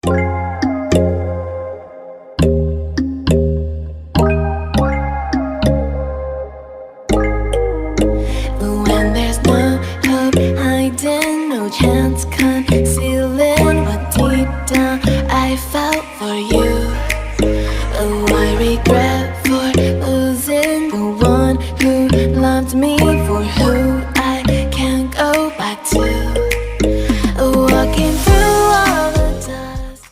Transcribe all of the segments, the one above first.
When there's no hope hiding, no chance concealing what deep down I felt for you. Oh, I regret for losing the one who loved me, for who I can't go back to. Walking through all the dust.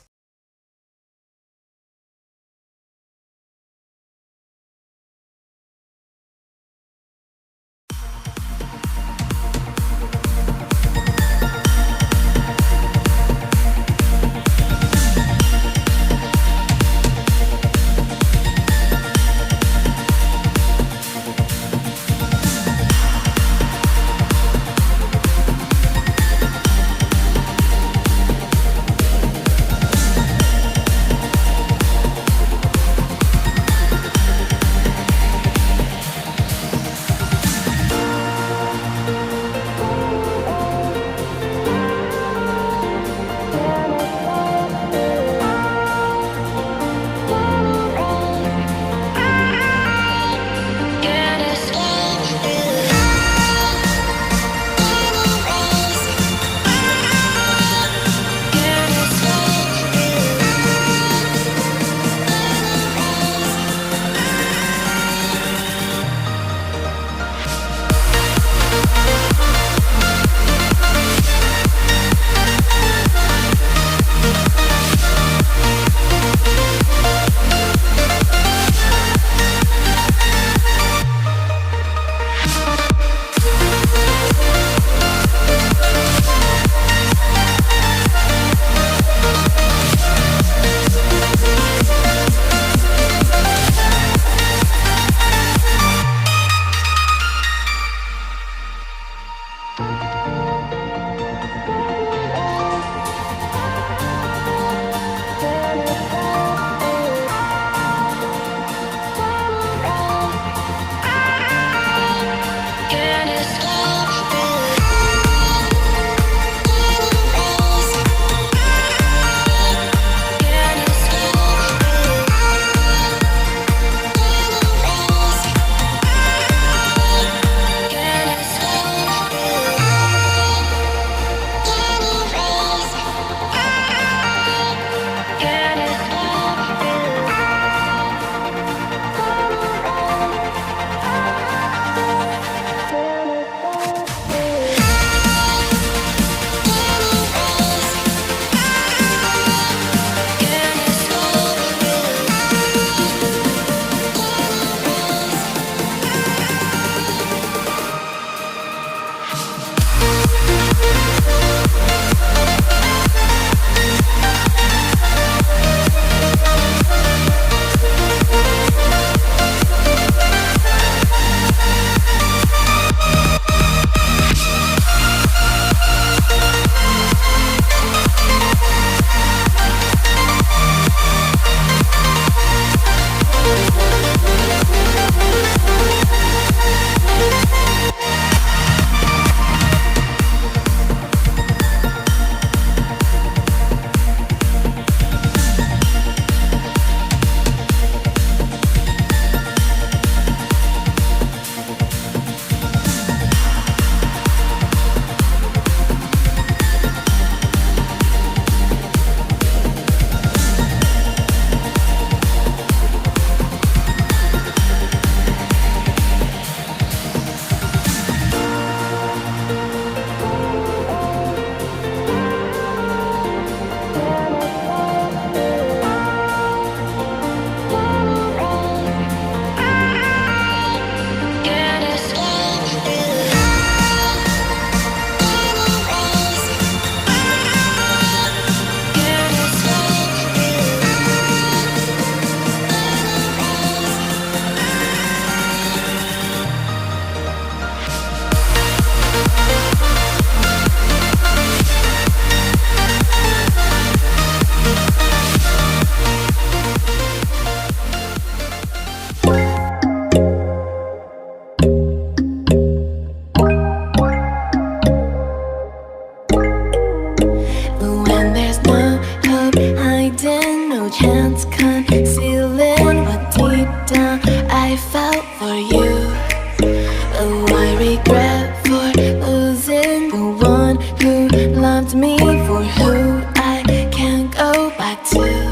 chance concealing what deep down I felt for you. Oh, I regret for losing the one who loved me, for who I can't go back to.